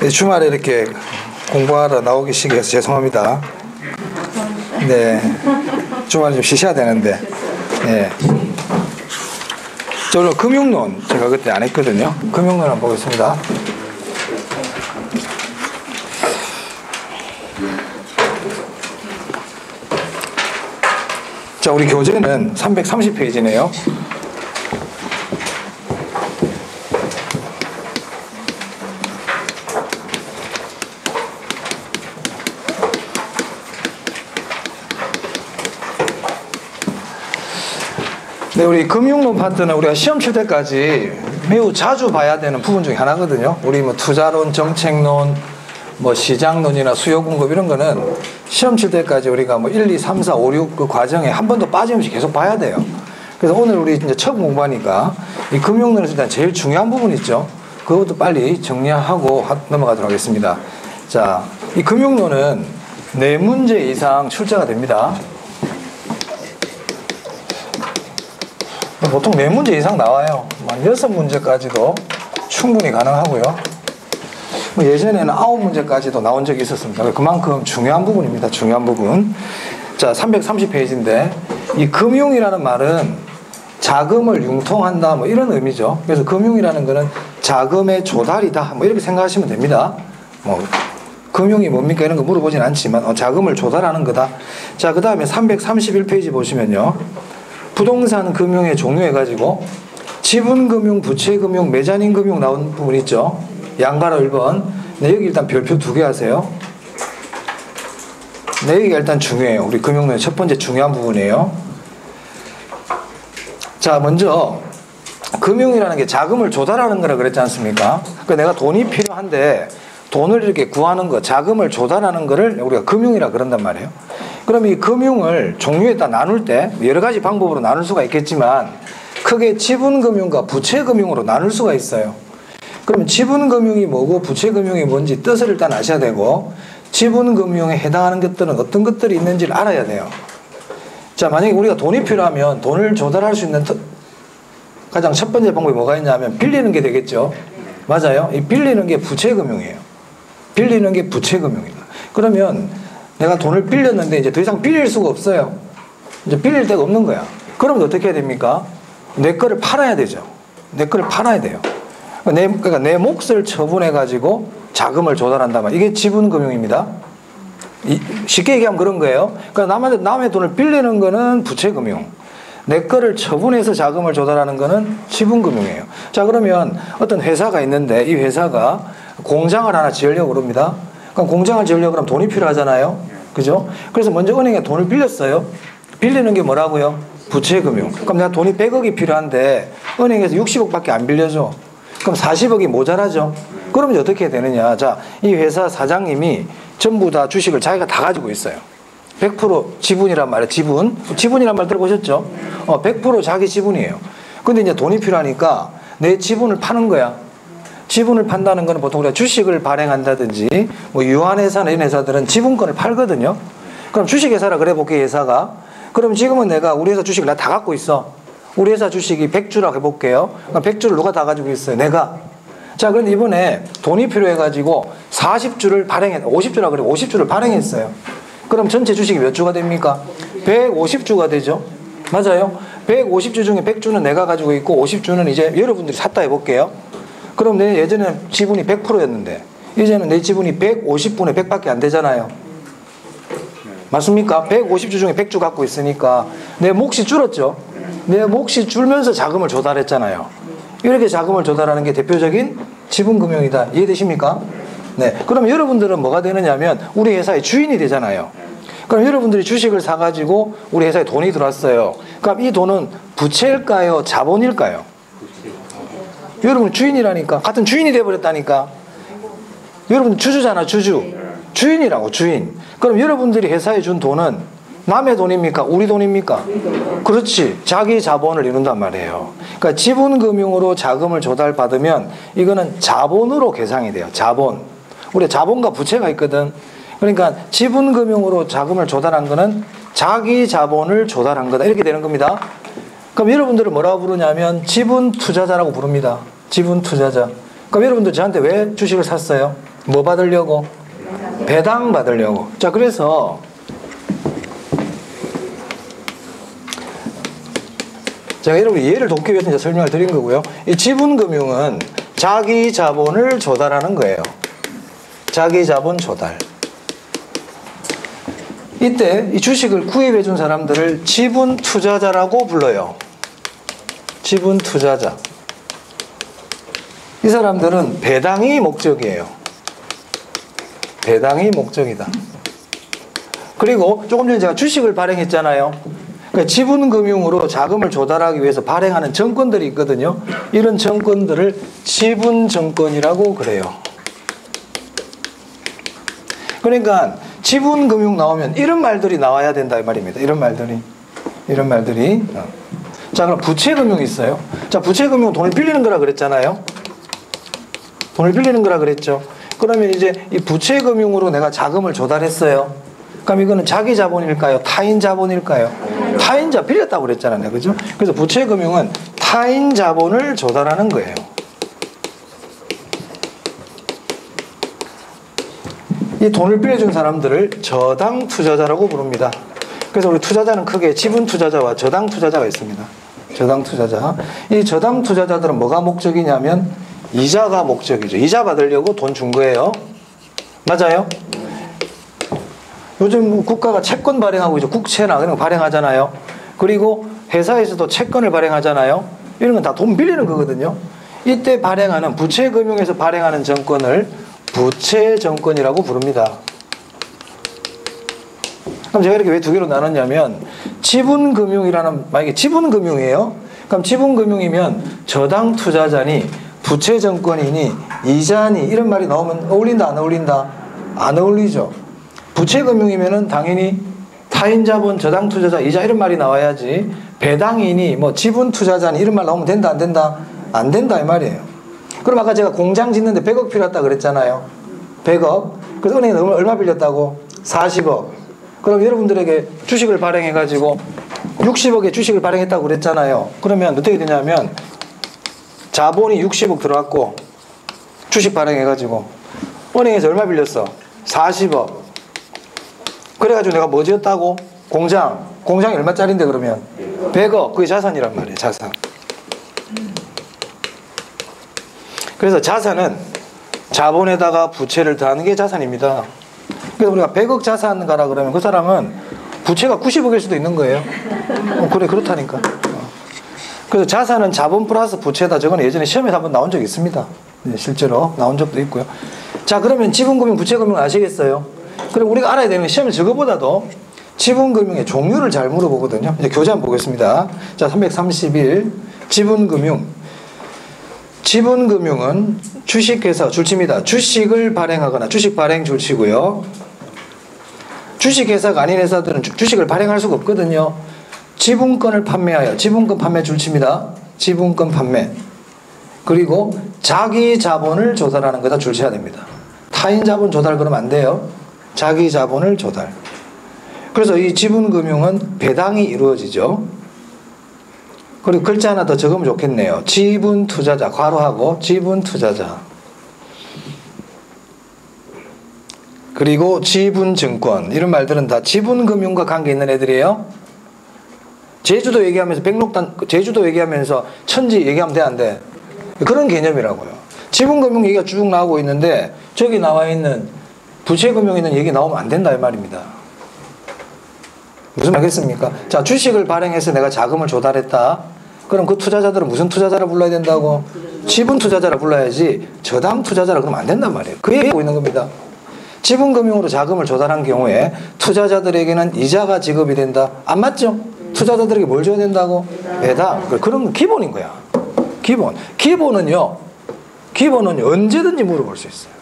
주말에 이렇게 공부하러 나오기 시기해서 죄송합니다. 네, 주말에 좀 쉬셔야 되는데. 네. 저는 금융론 제가 그때 안 했거든요. 금융론 한번 보겠습니다. 자, 우리 교재는 330페이지네요. 네, 우리 금융론 파트는 우리가 시험 칠 때까지 매우 자주 봐야 되는 부분 중에 하나거든요. 우리 뭐 투자론, 정책론, 뭐 시장론이나 수요 공급 이런 거는 시험 칠 때까지 우리가 뭐 1, 2, 3, 4, 5, 6 그 과정에 한 번도 빠짐없이 계속 봐야 돼요. 그래서 오늘 우리 이제 처음 공부하니까 이 금융론에서 일단 제일 중요한 부분 있죠. 그것도 빨리 정리하고 넘어가도록 하겠습니다. 자, 이 금융론은 4문제 이상 출제가 됩니다. 보통 4문제 이상 나와요. 6문제까지도 충분히 가능하고요. 예전에는 9문제까지도 나온 적이 있었습니다. 그만큼 중요한 부분입니다. 중요한 부분. 자, 330페이지인데 이 금융이라는 말은 자금을 융통한다 뭐 이런 의미죠. 그래서 금융이라는 거는 자금의 조달이다 뭐 이렇게 생각하시면 됩니다. 뭐 금융이 뭡니까 이런 거 물어보진 않지만 자금을 조달하는 거다. 자, 그 다음에 331페이지 보시면요. 부동산 금융의 종류해가지고 지분금융, 부채금융, 매자닌금융 나온 부분 있죠. 양가로 1번. 네, 여기 일단 별표 2개 하세요. 네, 여기가 일단 중요해요. 우리 금융론의 첫 번째 중요한 부분이에요. 자, 먼저 금융이라는 게 자금을 조달하는 거라 그랬지 않습니까? 그러니까 내가 돈이 필요한데 돈을 이렇게 구하는 거, 자금을 조달하는 거를 우리가 금융이라 그런단 말이에요. 그럼 이 금융을 종류에 따라 나눌 때 여러 가지 방법으로 나눌 수가 있겠지만 크게 지분금융과 부채금융으로 나눌 수가 있어요. 그러면 지분금융이 뭐고 부채금융이 뭔지 뜻을 일단 아셔야 되고 지분금융에 해당하는 것들은 어떤 것들이 있는지를 알아야 돼요. 자, 만약에 우리가 돈이 필요하면 돈을 조달할 수 있는 가장 첫 번째 방법이 뭐가 있냐면 빌리는 게 되겠죠. 맞아요. 이 빌리는 게 부채금융이에요. 빌리는 게 부채금융입니다. 그러면 내가 돈을 빌렸는데 이제 더 이상 빌릴 수가 없어요. 이제 빌릴 데가 없는 거야. 그러면 어떻게 해야 됩니까? 내 거를 팔아야 되죠. 내 거를 팔아야 돼요. 그러니까 내 몫을 처분해가지고 자금을 조달한다 말. 이게 지분금융입니다. 쉽게 얘기하면 그런 거예요. 그러니까 남의 돈을 빌리는 거는 부채금융. 내 거를 처분해서 자금을 조달하는 거는 지분금융이에요. 자, 그러면 어떤 회사가 있는데 이 회사가 공장을 하나 지으려고 그럽니다. 그럼 공장을 지으려고 그러면 돈이 필요하잖아요. 그죠? 그래서 먼저 은행에 돈을 빌렸어요. 빌리는 게 뭐라고요? 부채금융. 그럼 내가 돈이 100억이 필요한데 은행에서 60억밖에 안 빌려줘. 그럼 40억이 모자라죠. 그러면 어떻게 해야 되느냐. 자, 이 회사 사장님이 전부 다 주식을 자기가 다 가지고 있어요. 100% 지분이란 말이에요. 지분이란 말 들어보셨죠? 100% 자기 지분이에요. 근데 이제 돈이 필요하니까 내 지분을 파는 거야. 지분을 판다는 거는 보통 우리가 주식을 발행한다든지 뭐 유한회사나 이런 회사들은 지분권을 팔거든요. 그럼 주식회사라 그래 볼게요. 회사가. 그럼 지금은 내가 우리 회사 주식을 다 갖고 있어. 우리 회사 주식이 100주라고 해볼게요. 그럼 100주를 누가 다 가지고 있어요? 내가. 자, 그런데 이번에 돈이 필요해가지고 40주를 발행했, 50주라 그래 50주를 발행했어요. 그럼 전체 주식이 몇 주가 됩니까? 150주가 되죠. 맞아요. 150주 중에 100주는 내가 가지고 있고 50주는 이제 여러분들이 샀다 해볼게요. 그럼 내 예전에 지분이 100%였는데 이제는 내 지분이 150분의 100밖에 안 되잖아요. 맞습니까? 150주 중에 100주 갖고 있으니까 내 몫이 줄었죠. 내 몫이 줄면서 자금을 조달했잖아요. 이렇게 자금을 조달하는 게 대표적인 지분금융이다. 이해되십니까? 네. 그럼 여러분들은 뭐가 되느냐면 우리 회사의 주인이 되잖아요. 그럼 여러분들이 주식을 사가지고 우리 회사에 돈이 들어왔어요. 그럼 이 돈은 부채일까요? 자본일까요? 여러분 주인이라니까. 같은 주인이 돼버렸다니까. 여러분 주주잖아. 주인이라고 주인. 그럼 여러분들이 회사에 준 돈은 남의 돈입니까? 우리 돈입니까? 그렇지. 자기 자본을 이룬단 말이에요. 그러니까 지분금융으로 자금을 조달받으면 이거는 자본으로 계상이 돼요. 자본. 우리 자본과 부채가 있거든. 그러니까 지분금융으로 자금을 조달한 거는 자기 자본을 조달한 거다. 이렇게 되는 겁니다. 그럼 여러분들을 뭐라고 부르냐면 지분투자자라고 부릅니다. 지분투자자. 그럼 여러분들 저한테 왜 주식을 샀어요? 뭐 받으려고? 배당 받으려고. 자, 그래서 제가 여러분 이해를 돕기 위해서 이제 설명을 드린 거고요. 이 지분금융은 자기 자본을 조달하는 거예요. 자기 자본 조달. 이때 이 주식을 구입해 준 사람들을 지분 투자자라고 불러요. 지분 투자자. 이 사람들은 배당이 목적이에요. 배당이 목적이다. 그리고 조금 전에 제가 주식을 발행했잖아요. 그러니까 지분금융으로 자금을 조달하기 위해서 발행하는 정권들이 있거든요. 이런 정권들을 지분정권이라고 그래요. 그러니까 지분금융 나오면 이런 말들이 나와야 된다 이 말입니다. 이런 말들이. 자, 그럼 부채금융이 있어요. 자, 부채금융은 돈을 빌리는 거라 그랬잖아요. 돈을 빌리는 거라 그랬죠. 그러면 이제 이 부채금융으로 내가 자금을 조달했어요. 그럼 이거는 자기 자본일까요? 타인 자본일까요? 타인자 빌렸다고 그랬잖아요. 그죠? 그래서 부채금융은 타인 자본을 조달하는 거예요. 이 돈을 빌려준 사람들을 저당 투자자라고 부릅니다. 그래서 우리 투자자는 크게 지분 투자자와 저당 투자자가 있습니다. 저당 투자자. 이 저당 투자자들은 뭐가 목적이냐면 이자가 목적이죠. 이자 받으려고 돈 준 거예요. 맞아요? 요즘 국가가 채권 발행하고 있죠. 국채나 그런 거 발행하잖아요. 그리고 회사에서도 채권을 발행하잖아요. 이런 건 다 돈 빌리는 거거든요. 이때 발행하는 부채금융에서 발행하는 정권을 부채정권이라고 부릅니다. 그럼 제가 이렇게 왜 두 개로 나눴냐면 지분금융이라는, 만약에 지분금융이에요. 그럼 지분금융이면 저당 투자자니 부채정권이니 이자니 이런 말이 나오면 어울린다 안 어울린다? 안 어울리죠. 부채금융이면은 당연히 타인자본 저당 투자자 이자 이런 말이 나와야지 배당이니 뭐 지분 투자자니 이런 말 나오면 된다 안 된다? 안 된다 이 말이에요. 그럼 아까 제가 공장 짓는데 100억 필요했다 그랬잖아요. 100억. 그래서 은행에 얼마 빌렸다고? 40억. 그럼 여러분들에게 주식을 발행해가지고 60억의 주식을 발행했다고 그랬잖아요. 그러면 어떻게 되냐면 자본이 60억 들어왔고 주식 발행해가지고 은행에서 얼마 빌렸어? 40억. 그래가지고 내가 뭐 지었다고? 공장. 공장이 얼마짜린데 그러면? 100억. 그게 자산이란 말이에요. 자산. 그래서 자산은 자본에다가 부채를 더하는 게 자산입니다. 그래서 우리가 100억 자산가라 그러면 그 사람은 부채가 90억일 수도 있는 거예요. 그래 그렇다니까. 그래서 자산은 자본 플러스 부채다. 저건 예전에 시험에서 한번 나온 적이 있습니다. 네, 실제로 나온 적도 있고요. 자, 그러면 지분금융, 부채금융 아시겠어요? 그럼 우리가 알아야 되는 건 시험에 저거보다도 지분금융의 종류를 잘 물어보거든요. 이제 교재 한번 보겠습니다. 자, 331 지분금융. 지분금융은 주식회사 줄치입니다. 주식을 발행하거나 주식 발행 줄치고요. 주식회사가 아닌 회사들은 주식을 발행할 수가 없거든요. 지분권을 판매하여 지분권 판매 줄치입니다. 지분권 판매. 그리고 자기 자본을 조달하는 거다 줄쳐야 됩니다. 타인 자본 조달 그러면 안 돼요. 자기 자본을 조달. 그래서 이 지분금융은 배당이 이루어지죠. 그리고 글자 하나 더 적으면 좋겠네요. 지분 투자자, 괄호하고 지분 투자자. 그리고 지분증권. 이런 말들은 다 지분금융과 관계 있는 애들이에요. 제주도 얘기하면서 백록단, 제주도 얘기하면서 천지 얘기하면 돼, 안 돼? 그런 개념이라고요. 지분금융 얘기가 쭉 나오고 있는데 저기 나와 있는 부채금융에 있는 얘기 나오면 안 된다 이 말입니다. 무슨 말겠습니까? 자, 주식을 발행해서 내가 자금을 조달했다. 그럼 그 투자자들은 무슨 투자자를 불러야 된다고? 지분 투자자를 불러야지 저당 투자자라 그러면 안 된단 말이에요. 그 얘기하고 있는 겁니다. 지분금융으로 자금을 조달한 경우에 투자자들에게는 이자가 지급이 된다. 안 맞죠? 투자자들에게 뭘 줘야 된다고? 배당. 그런 건 기본인 거야. 기본. 기본은요 언제든지 물어볼 수 있어요.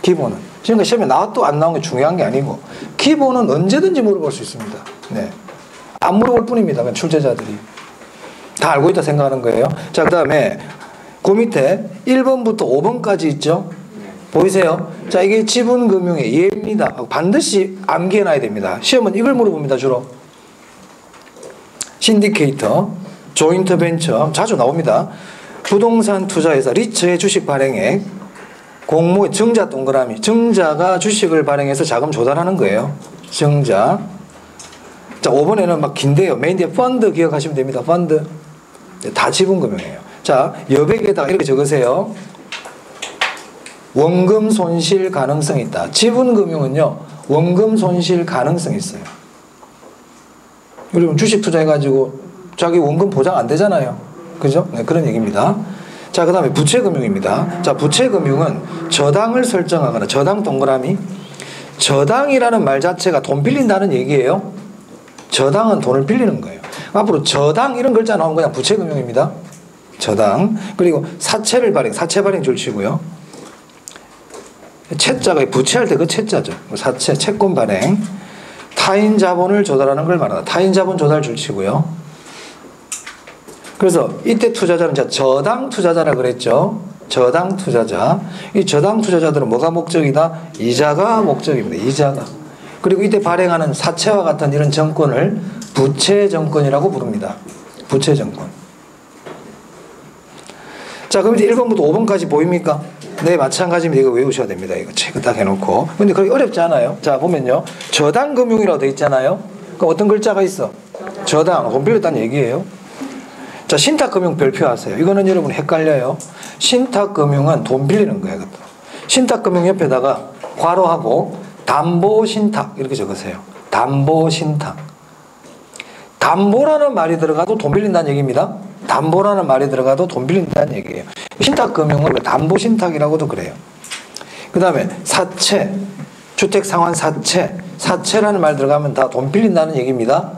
기본은. 지금까지 시험에 나왔도 안 나온 게 중요한 게 아니고 기본은 언제든지 물어볼 수 있습니다. 네. 안 물어볼 뿐입니다. 그냥 출제자들이. 다 알고 있다 생각하는 거예요. 자, 그 다음에 그 밑에 1번부터 5번까지 있죠. 보이세요? 자, 이게 지분금융의 예입니다. 반드시 암기해놔야 됩니다. 시험은 이걸 물어봅니다. 주로. 신디케이터, 조인트 벤처 자주 나옵니다. 부동산 투자회사 리츠의 주식 발행액, 공모 증자 동그라미. 증자가 주식을 발행해서 자금 조달하는 거예요. 증자. 자, 5번에는 막 긴데요. 메인 뒤에 펀드 기억하시면 됩니다. 펀드. 다 지분금융이에요. 자, 여백에다가 이렇게 적으세요. 원금 손실 가능성이 있다. 지분금융은요, 원금 손실 가능성이 있어요. 여러분 주식 투자해가지고 자기 원금 보장 안 되잖아요. 그죠? 네, 그런 얘기입니다. 자, 그 다음에 부채금융입니다. 자, 부채금융은 저당을 설정하거나, 저당 동그라미. 저당이라는 말 자체가 돈 빌린다는 얘기예요. 저당은 돈을 빌리는 거예요. 앞으로 저당 이런 글자 나오면 그냥 부채금융입니다. 저당. 그리고 사채를 발행, 사채 발행 줄치고요. 채자가 부채할 때 그 채자죠. 사채, 채권 발행. 타인 자본을 조달하는 걸 말한다. 타인 자본 조달 줄치고요. 그래서 이때 투자자는 저당 투자자라 그랬죠. 저당 투자자. 이 저당 투자자들은 뭐가 목적이다? 이자가 목적입니다. 이자가. 그리고 이때 발행하는 사채와 같은 이런 정권을 부채정권이라고 부릅니다. 부채정권. 자, 그럼 이제 1번부터 5번까지 보입니까? 네, 마찬가지입니다. 이거 외우셔야 됩니다. 이거 체크 딱 해놓고. 근데 그렇게 어렵지 않아요. 자, 보면요. 저당금융이라고 되어 있잖아요. 그럼 어떤 글자가 있어? 저당. 돈 빌렸다는 얘기예요. 자, 신탁금융 별표하세요. 이거는 여러분 헷갈려요. 신탁금융은 돈 빌리는 거예요. 신탁금융 옆에다가 괄호하고 담보신탁 이렇게 적으세요. 담보신탁. 담보라는 말이 들어가도 돈 빌린다는 얘기입니다. 담보라는 말이 들어가도 돈 빌린다는 얘기예요. 신탁금융을 담보신탁이라고도 그래요. 그 다음에 사채, 주택상환사채. 사채라는 말 들어가면 다 돈 빌린다는 얘기입니다.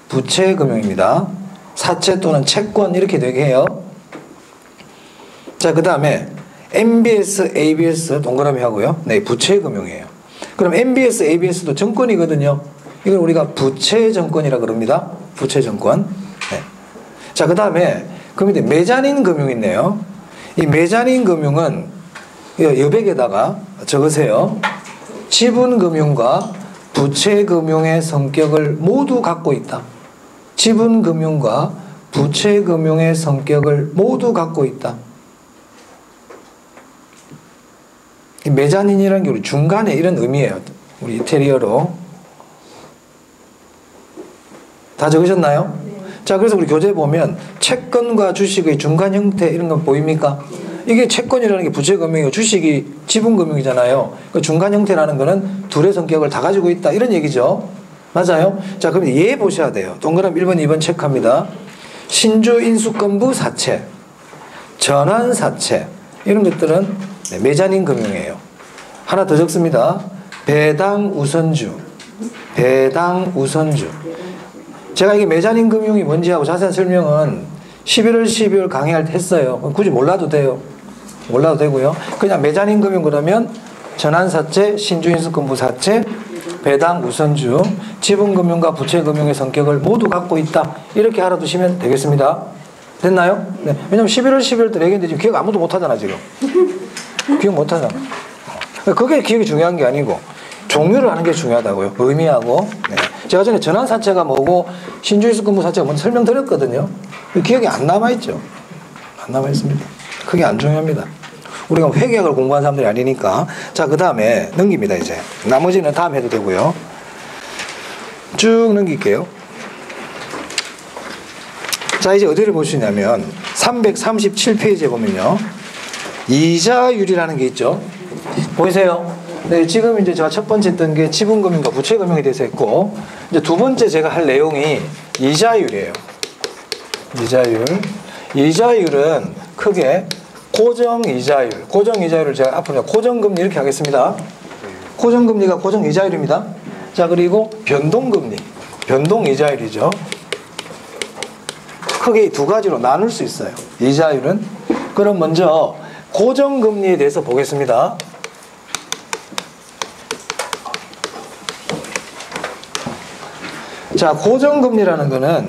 부채금융입니다. 사채 또는 채권 이렇게 되게 해요. 자, 그 다음에 MBS, ABS 동그라미 하고요. 네, 부채금융이에요. 그럼 MBS, ABS도 정권이거든요. 이걸 우리가 부채정권이라 그럽니다. 부채정권. 네. 자, 그 다음에 그럼 이제 메자닌 금융이 있네요. 이 메자닌 금융은 여백에다가 적으세요. 지분금융과 부채금융의 성격을 모두 갖고 있다. 지분금융과 부채금융의 성격을 모두 갖고 있다. 이 메자닌이라는 게 우리 중간에 이런 의미예요. 우리 이태리어로. 다 적으셨나요? 네. 자, 그래서 우리 교재 보면 채권과 주식의 중간 형태 이런 거 보입니까? 이게 채권이라는 게 부채금융이고 주식이 지분금융이잖아요. 그 중간 형태라는 거는 둘의 성격을 다 가지고 있다. 이런 얘기죠. 맞아요? 자, 그럼 얘 보셔야 돼요. 동그라미 1번, 2번 체크합니다. 신주인수권부 사채, 전환사채 이런 것들은 메자닌 금융이에요. 하나 더 적습니다. 배당우선주, 배당우선주. 제가 이게 메자닌 금융이 뭔지 하고 자세한 설명은 11월, 12월 강의할 때 했어요. 굳이 몰라도 돼요. 몰라도 되고요. 그냥 메자닌 금융 그러면 전환사채, 신주인수권부 사채, 배당우선주, 지분금융과 부채금융의 성격을 모두 갖고 있다. 이렇게 알아두시면 되겠습니다. 됐나요? 네. 왜냐면 11월, 12월 때 얘기했는데 지금 기억 아무도 못하잖아 지금. 기억 못하잖아. 그게 기억이 중요한 게 아니고 종류를 아는 게 중요하다고요. 의미하고. 네. 제가 전에 전환사채가 뭐고 신주인수권부 사채가 뭔지 설명드렸거든요. 기억이 안 남아있죠. 안 남아있습니다. 그게 안 중요합니다. 우리가 회계학을 공부한 사람들이 아니니까. 자, 그 다음에 넘깁니다 이제. 나머지는 다음 해도 되고요. 쭉 넘길게요. 자, 이제 어디를 보시냐면 337페이지에 보면요. 이자율이라는 게 있죠. 보이세요? 네, 지금 이제 제가 첫 번째 했던 게 지분금융과 부채금융에 대해서 했고, 이제 두 번째 제가 할 내용이 이자율이에요. 이자율. 이자율은 크게 고정이자율. 고정이자율을 제가 앞으로 고정금리 이렇게 하겠습니다. 고정금리가 고정이자율입니다. 자, 그리고 변동금리. 변동이자율이죠. 크게 두 가지로 나눌 수 있어요. 이자율은. 그럼 먼저 고정금리에 대해서 보겠습니다. 자, 고정금리라는 거는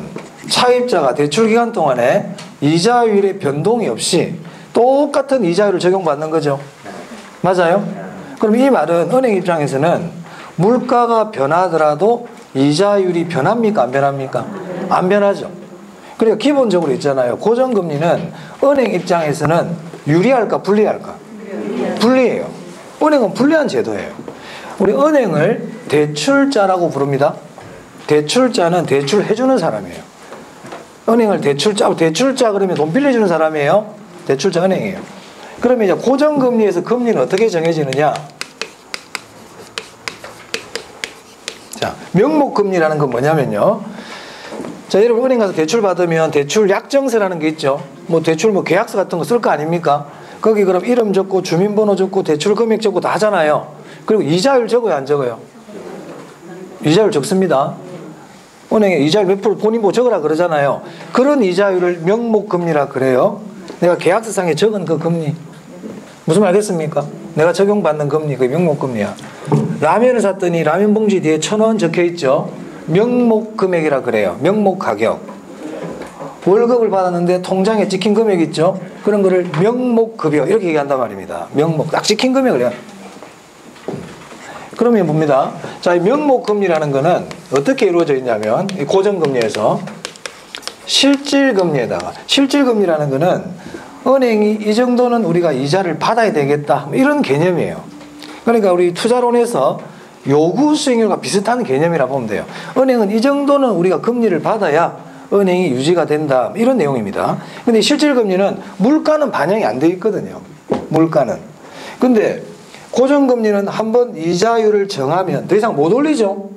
차입자가 대출기간 동안에 이자율의 변동이 없이 똑같은 이자율을 적용받는 거죠. 맞아요? 그럼 이 말은 은행 입장에서는 물가가 변하더라도 이자율이 변합니까? 안 변합니까? 안 변하죠. 그러니까 기본적으로 있잖아요. 고정금리는 은행 입장에서는 유리할까? 불리할까? 불리해요. 은행은 불리한 제도예요. 우리 은행을 대출자라고 부릅니다. 대출자는 대출해주는 사람이에요. 은행을 대출자 그러면 돈 빌려주는 사람이에요. 대출자 은행이에요. 그러면 이제 고정금리에서 금리는 어떻게 정해지느냐? 자, 명목금리라는 건 뭐냐면요. 자, 여러분 은행 가서 대출 받으면 대출 약정서라는 게 있죠. 뭐 대출 뭐 계약서 같은 거 쓸 거 아닙니까? 거기 그럼 이름 적고 주민번호 적고 대출 금액 적고 다 하잖아요. 그리고 이자율 적어요, 안 적어요? 이자율 적습니다. 은행에 이자율 몇 프로 본인 뭐 적으라 그러잖아요. 그런 이자율을 명목금리라 그래요. 내가 계약서상에 적은 그 금리. 무슨 말 알겠습니까? 내가 적용받는 금리, 그게 명목금리야. 라면을 샀더니 라면 봉지 뒤에 1,000원 적혀 있죠. 명목금액이라 그래요. 명목가격. 월급을 받았는데 통장에 찍힌 금액 있죠. 그런 거를 명목급여 이렇게 얘기한단 말입니다. 명목, 딱 찍힌 금액을 해요. 그러면 봅니다. 자, 이 명목금리라는 거는 어떻게 이루어져 있냐면 고정금리에서 실질금리에다가, 실질금리라는 거는 은행이 이 정도는 우리가 이자를 받아야 되겠다 이런 개념이에요. 그러니까 우리 투자론에서 요구 수익률과 비슷한 개념이라 보면 돼요. 은행은 이 정도는 우리가 금리를 받아야 은행이 유지가 된다 이런 내용입니다. 근데 실질금리는 물가는 반영이 안 돼 있거든요. 물가는. 근데 고정금리는 한번 이자율을 정하면 더 이상 못 올리죠.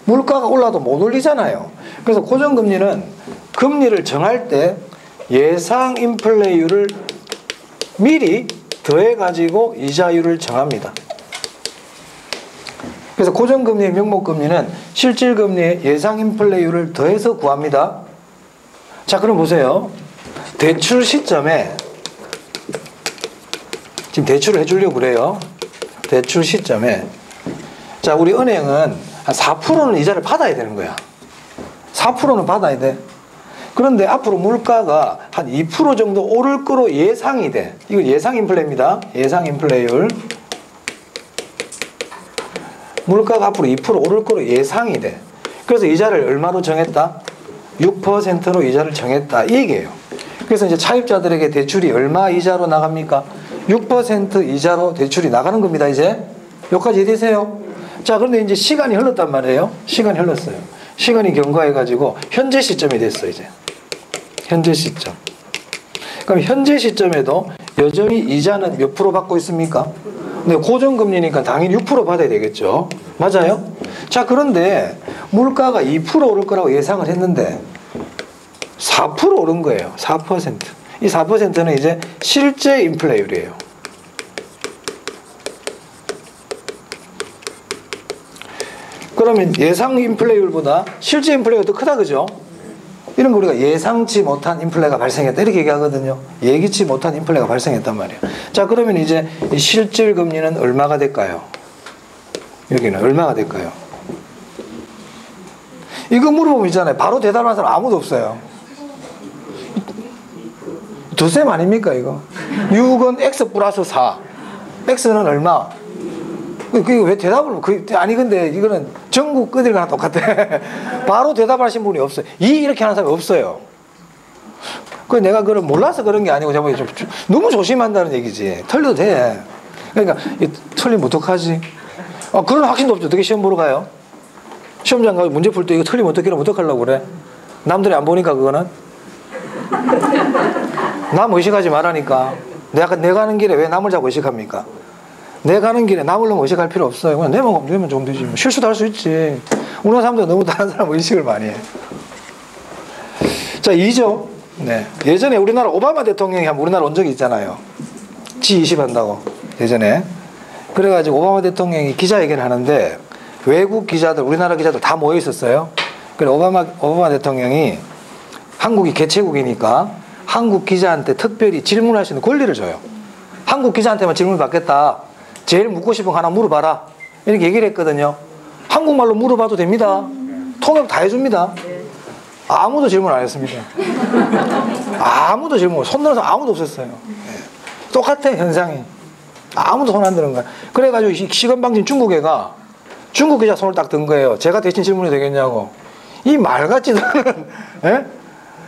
물가가 올라도 못 올리잖아요. 그래서 고정금리는 금리를 정할 때 예상 인플레이율을 미리 더해가지고 이자율을 정합니다. 그래서 고정금리의 명목금리는 실질금리의 예상 인플레이율을 더해서 구합니다. 자, 그럼 보세요. 대출 시점에 지금 대출을 해주려고 그래요. 대출 시점에 자, 우리 은행은 한 4%는 이자를 받아야 되는 거야. 4%는 받아야 돼. 그런데 앞으로 물가가 한 2% 정도 오를 거로 예상이 돼. 이거 예상 인플레입니다. 예상 인플레이율. 물가가 앞으로 2% 오를 거로 예상이 돼. 그래서 이자를 얼마로 정했다? 6%로 이자를 정했다. 이 얘기예요. 그래서 이제 차입자들에게 대출이 얼마 이자로 나갑니까? 6% 이자로 대출이 나가는 겁니다. 이제 여기까지 이해되세요? 자, 그런데 이제 시간이 흘렀단 말이에요. 시간이 흘렀어요. 시간이 경과해가지고 현재 시점이 됐어. 이제 현재 시점. 그럼 현재 시점에도 여전히 이자는 몇 프로 받고 있습니까? 근데 고정금리니까 당연히 6% 받아야 되겠죠. 맞아요? 자, 그런데 물가가 2% 오를 거라고 예상을 했는데 4% 오른 거예요. 4%. 이 4%는 이제 실제 인플레이율이에요. 그러면 예상 인플레이율보다 실제 인플레이가 더 크다, 그죠? 이런 거 우리가 예상치 못한 인플레가 발생했다 이렇게 얘기하거든요. 예기치 못한 인플레가 발생했단 말이에요. 자, 그러면 이제 이 실질 금리는 얼마가 될까요? 여기는 얼마가 될까요? 이거 물어보면 있잖아요. 바로 대답하는 사람 아무도 없어요. 두셈 아닙니까 이거? 6은 x 플러스 4. x는 얼마? 그게 왜 대답을 아니 근데 이거는 전국 끄들이랑 똑같아. 바로 대답하신 분이 없어요. 이렇게 하는 사람이 없어요. 그 내가 그걸 몰라서 그런 게 아니고 제가 좀 너무 조심한다는 얘기지. 틀려도 돼. 그러니까 틀리면 어떡하지? 그런 확신도 없죠. 어떻게 시험 보러 가요? 시험장 가서 문제 풀 때 이거 틀리면 어떡하려고 그래? 남들이 안 보니까 그거는 남 의식하지 말라니까. 내가 가는 길에 왜 남을 자꾸 의식합니까? 내 가는 길에 남을 너무 의식할 필요 없어요. 그냥 내만 되면 좀 되지. 실수도 할 수 있지. 우리나라 사람들 너무 다른 사람 의식을 많이 해. 자, 2죠. 네. 예전에 우리나라 오바마 대통령이 한번 우리나라 온 적이 있잖아요. G20 한다고. 예전에. 그래가지고 오바마 대통령이 기자회견을 하는데 외국 기자들, 우리나라 기자들 다 모여 있었어요. 그래 오바마 대통령이 한국이 개최국이니까 한국 기자한테 특별히 질문할 수 있는 권리를 줘요. 한국 기자한테만 질문 받겠다. 제일 묻고 싶은 거 하나 물어봐라. 이렇게 얘기를 했거든요. 한국말로 물어봐도 됩니다. 통역 다 해줍니다. 아무도 질문 안 했습니다. 아무도 질문, 손 드는 사람 아무도 없었어요. 똑같아, 현상이. 아무도 손 안 드는 거야. 그래가지고 시건방진 중국애가 중국 기자 손을 딱 든 거예요. 제가 대신 질문이 되겠냐고. 이 말같지도 않은, 예?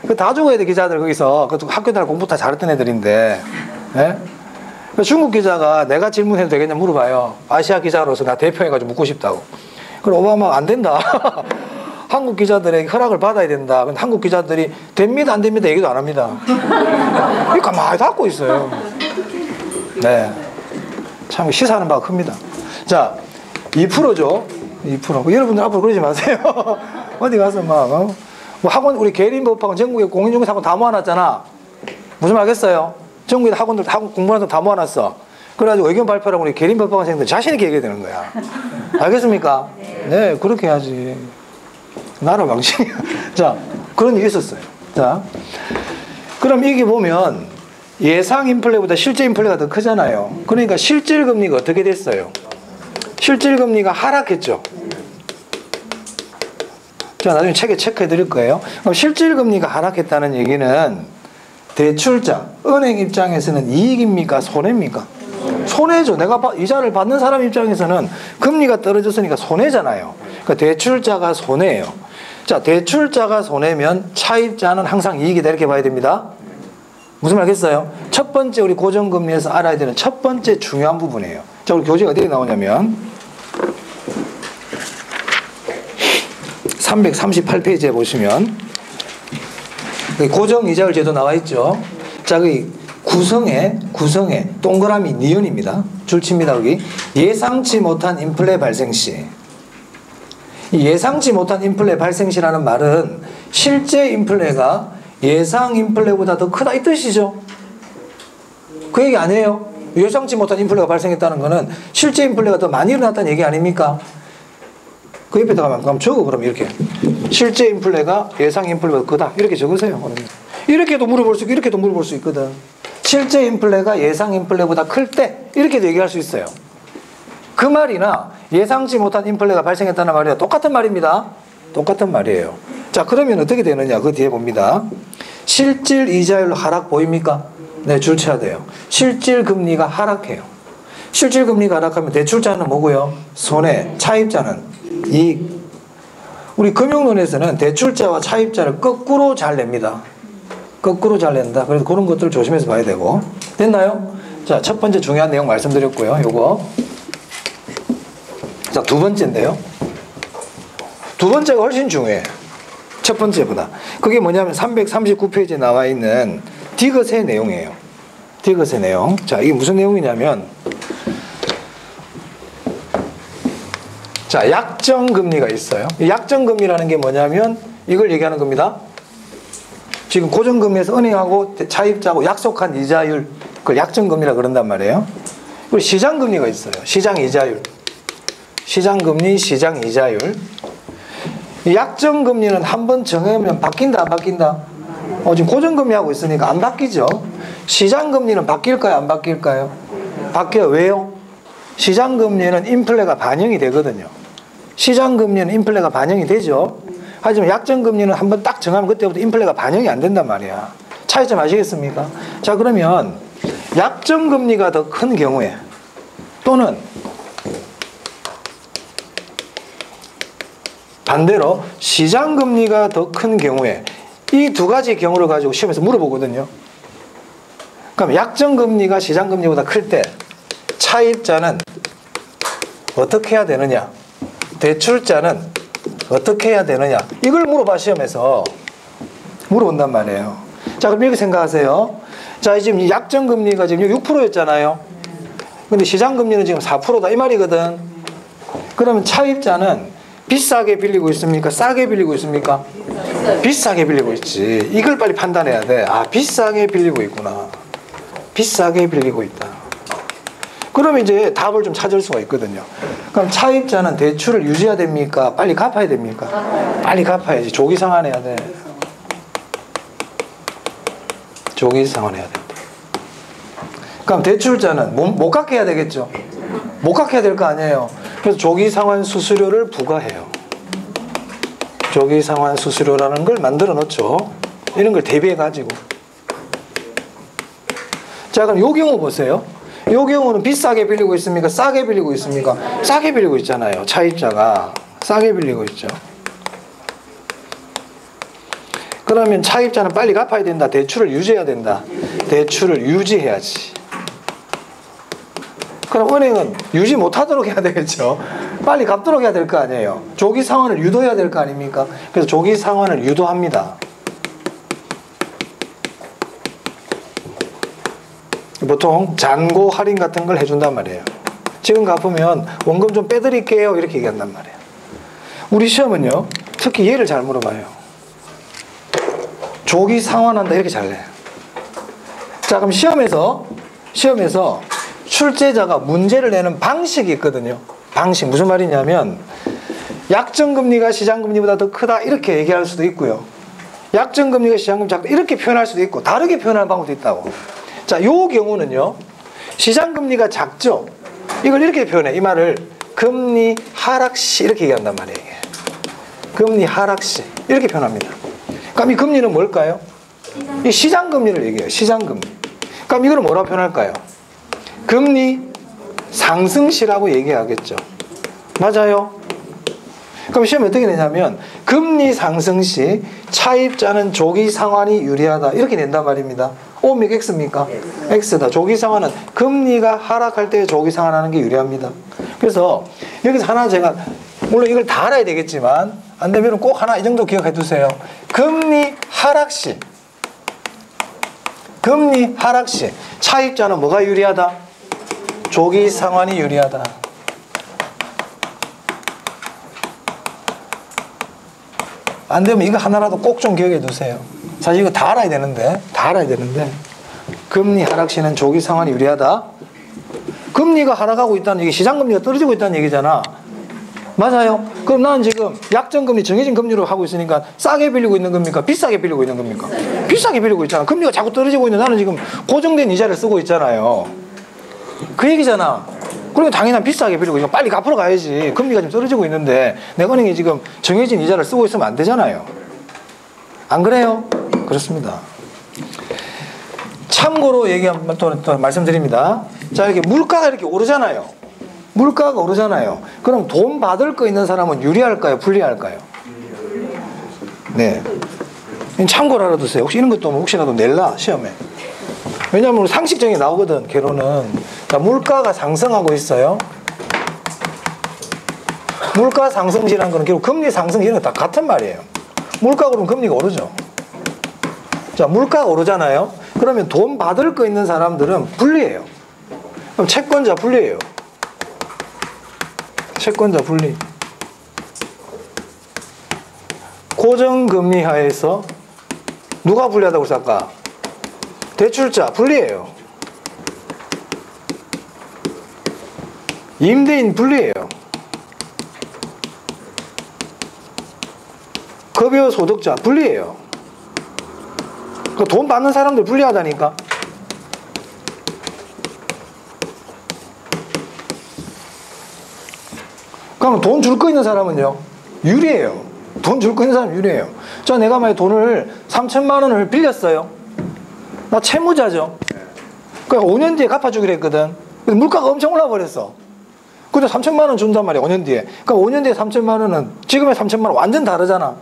그 다 죽어야 돼, 기자들 거기서. 그 학교 다닐 공부 다 잘했던 애들인데. 예? 그러니까 중국 기자가 내가 질문해도 되겠냐 물어봐요. 아시아 기자로서 나 대표해가지고 묻고 싶다고. 그럼 오바마가 안 된다. 한국 기자들에게 허락을 받아야 된다. 근데 한국 기자들이 됩니다 안 됩니다 얘기도 안 합니다. 가만히 닫고 있어요. 네, 참 시사하는 바가 큽니다. 자, 2%죠. 2%. 여러분들 앞으로 그러지 마세요. 어디 가서 막 뭐 학원 우리 계림법학원 전국에 공인중개사 학원 다 모아놨잖아. 무슨 말 하겠어요? 전국에 학원들 학원 공부하는 사람 다 모아놨어. 그래가지고 의견 발표라고 우리 계림법학원생들 자신 있게 얘기해야 되는 거야. 알겠습니까? 네, 그렇게 해야지. 나라 망신이야. 자, 그런 일이 있었어요. 자, 그럼 이게 보면 예상 인플레보다 실제 인플레가 더 크잖아요. 그러니까 실질 금리가 어떻게 됐어요? 실질 금리가 하락했죠. 자, 나중에 책에 체크해 드릴 거예요. 그럼 실질 금리가 하락했다는 얘기는 대출자, 은행 입장에서는 이익입니까? 손해입니까? 손해죠. 내가 이자를 받는 사람 입장에서는 금리가 떨어졌으니까 손해잖아요. 그러니까 대출자가 손해예요. 자, 대출자가 손해면 차입자는 항상 이익이다 이렇게 봐야 됩니다. 무슨 말 하겠어요? 첫 번째 우리 고정금리에서 알아야 되는 첫 번째 중요한 부분이에요. 자, 우리 교재가 어디에 나오냐면 338페이지에 보시면 고정이자율 제도 나와 있죠. 자, 그 구성에 동그라미 니은입니다. 줄칩니다. 여기 예상치 못한 인플레 발생 시. 이 예상치 못한 인플레 발생 시라는 말은 실제 인플레가 예상 인플레보다 더 크다 이 뜻이죠. 그 얘기 아니에요. 예상치 못한 인플레가 발생했다는 거는 실제 인플레가 더 많이 일어났다는 얘기 아닙니까? 그 옆에다가 그럼 적어. 그럼 이렇게 실제 인플레가 예상 인플레보다 크다 이렇게 적으세요. 이렇게도 물어볼 수 있고 이렇게도 물어볼 수 있거든. 실제 인플레가 예상 인플레보다 클 때 이렇게도 얘기할 수 있어요. 그 말이나 예상치 못한 인플레가 발생했다는 말이나 똑같은 말입니다. 똑같은 말이에요. 자, 그러면 어떻게 되느냐 그 뒤에 봅니다. 실질 이자율 하락 보입니까? 네, 줄 쳐야 돼요. 실질 금리가 하락해요. 실질 금리가 하락하면 대출자는 뭐고요? 손해, 차입자는 이익. 우리 금융론에서는 대출자와 차입자를 거꾸로 잘 냅니다. 거꾸로 잘 낸다. 그래서 그런 것들을 조심해서 봐야 되고. 됐나요? 자, 첫 번째 중요한 내용 말씀드렸고요. 요거. 자, 두 번째인데요. 두 번째가 훨씬 중요해. 첫 번째보다. 그게 뭐냐면 339페이지에 나와 있는 디귿의 내용이에요. 디귿의 내용. 자, 이게 무슨 내용이냐면 자, 약정금리가 있어요. 약정금리라는 게 뭐냐면 이걸 얘기하는 겁니다. 지금 고정금리에서 은행하고 차입자하고 약속한 이자율, 그걸 약정금리라 그런단 말이에요. 그리고 시장금리가 있어요. 시장이자율. 시장금리, 시장이자율. 약정금리는 한번 정하면 바뀐다 안 바뀐다? 지금 고정금리 하고 있으니까 안 바뀌죠. 시장금리는 바뀔까요 안 바뀔까요? 바뀌어요. 왜요? 시장금리는 인플레가 반영이 되거든요. 시장금리는 인플레가 반영이 되죠. 하지만 약정금리는 한번 딱 정하면 그때부터 인플레가 반영이 안 된단 말이야. 차이점 아시겠습니까? 자, 그러면 약정금리가 더 큰 경우에 또는 반대로 시장금리가 더 큰 경우에 이 두 가지 경우를 가지고 시험에서 물어보거든요. 그럼 약정금리가 시장금리보다 클 때 차입자는 어떻게 해야 되느냐? 대출자는 어떻게 해야 되느냐? 이걸 물어봐 시험에서. 물어본단 말이에요. 자, 그럼 이렇게 생각하세요. 자, 지금 이 약정금리가 지금 6%였잖아요. 근데 시장금리는 지금 4%다 이 말이거든. 그러면 차입자는 비싸게 빌리고 있습니까? 싸게 빌리고 있습니까? 비싸게 빌리고 있지. 이걸 빨리 판단해야 돼. 아, 비싸게 빌리고 있구나. 비싸게 빌리고 있다. 그러면 이제 답을 좀 찾을 수가 있거든요. 그럼 차입자는 대출을 유지해야 됩니까? 빨리 갚아야 됩니까? 빨리 갚아야지. 조기 상환해야 돼. 조기 상환해야 돼. 그럼 대출자는 못 갚게 해야 되겠죠? 못 갚게 해야 될 거 아니에요. 그래서 조기 상환 수수료를 부과해요. 조기 상환 수수료라는 걸 만들어 놓죠. 이런 걸 대비해 가지고. 자, 그럼 요 경우 보세요. 요 경우는 비싸게 빌리고 있습니까? 싸게 빌리고 있습니까? 싸게 빌리고 있잖아요. 차입자가 싸게 빌리고 있죠. 그러면 차입자는 빨리 갚아야 된다. 대출을 유지해야 된다. 대출을 유지해야지. 그럼 은행은 유지 못하도록 해야 되겠죠. 빨리 갚도록 해야 될 거 아니에요. 조기 상환을 유도해야 될 거 아닙니까? 그래서 조기 상환을 유도합니다. 보통 잔고 할인 같은 걸 해준단 말이에요. 지금 갚으면 원금 좀 빼드릴게요 이렇게 얘기한단 말이에요. 우리 시험은요 특히 얘를 잘 물어봐요. 조기 상환한다 이렇게 잘 내요. 자, 그럼 시험에서 출제자가 문제를 내는 방식이 있거든요. 방식 무슨 말이냐면 약정금리가 시장금리보다 더 크다 이렇게 얘기할 수도 있고요. 약정금리가 시장금리 작다 이렇게 표현할 수도 있고 다르게 표현하는 방법도 있다고. 자, 요 경우는요 시장금리가 작죠. 이걸 이렇게 표현해. 이 말을 금리 하락시 이렇게 얘기한단 말이에요. 금리 하락시 이렇게 표현합니다. 그럼 이 금리는 뭘까요? 이 시장금리를 얘기해요. 시장금리. 그럼 이걸 뭐라고 표현할까요? 금리 상승시라고 얘기하겠죠. 맞아요? 그럼 시험에 어떻게 내냐면 금리 상승시 차입자는 조기 상환이 유리하다 이렇게 낸단 말입니다. O입니까 X입니까? X다. 조기 상환은 금리가 하락할 때 조기 상환하는 게 유리합니다. 그래서 여기서 하나 제가 물론 이걸 다 알아야 되겠지만 안 되면 꼭 하나 이 정도 기억해 두세요. 금리 하락시 차입자는 뭐가 유리하다? 조기 상환이 유리하다. 안 되면 이거 하나라도 꼭 좀 기억해 두세요. 사실 이거 다 알아야 되는데 금리 하락시는 조기 상환이 유리하다. 금리가 하락하고 있다는 얘기, 시장금리가 떨어지고 있다는 얘기잖아. 맞아요. 그럼 나는 지금 약정금리 정해진 금리로 하고 있으니까 싸게 빌리고 있는 겁니까? 비싸게 빌리고 있는 겁니까? 비싸게 빌리고 있잖아. 금리가 자꾸 떨어지고 있는데 나는 지금 고정된 이자를 쓰고 있잖아요. 그 얘기잖아. 그러니까 당연히 비싸게 빌리고 있으니까 빨리 갚으러 가야지. 금리가 지금 떨어지고 있는데 내 은행에 지금 정해진 이자를 쓰고 있으면 안 되잖아요. 안 그래요? 그렇습니다. 참고로 얘기 한번 또 말씀드립니다. 자, 이렇게 물가가 이렇게 오르잖아요. 그럼 돈 받을 거 있는 사람은 유리할까요? 불리할까요? 네. 참고로 알아두세요. 혹시 이런 것도 혹시라도 낼라 시험에. 왜냐하면 상식적인 게 나오거든. 개론은. 그러니까 물가가 상승하고 있어요. 물가 상승시라는 거는 결국 금리 상승 이런 거 다 같은 말이에요. 물가가 오르면 금리가 오르죠. 자, 물가가 오르잖아요. 그러면 돈 받을 거 있는 사람들은 불리해요. 그럼 채권자 불리해요. 채권자 불리. 고정금리 하에서 누가 불리하다고 했어 아까? 대출자 불리해요. 임대인 불리해요. 급여 소득자 불리해요. 그 돈 받는 사람들 불리하다니까. 그럼 돈 줄 거 있는 사람은요 유리해요. 돈 줄 거 있는 사람 유리해요. 자, 내가 만약에 돈을 3천만 원을 빌렸어요. 나 채무자죠. 그러니까 5년 뒤에 갚아주기로 했거든. 근데 물가가 엄청 올라버렸어. 근데 3천만 원 준단 말이야 5년 뒤에. 그러니까 5년 뒤에 3천만 원은 지금의 3천만 원 완전 다르잖아.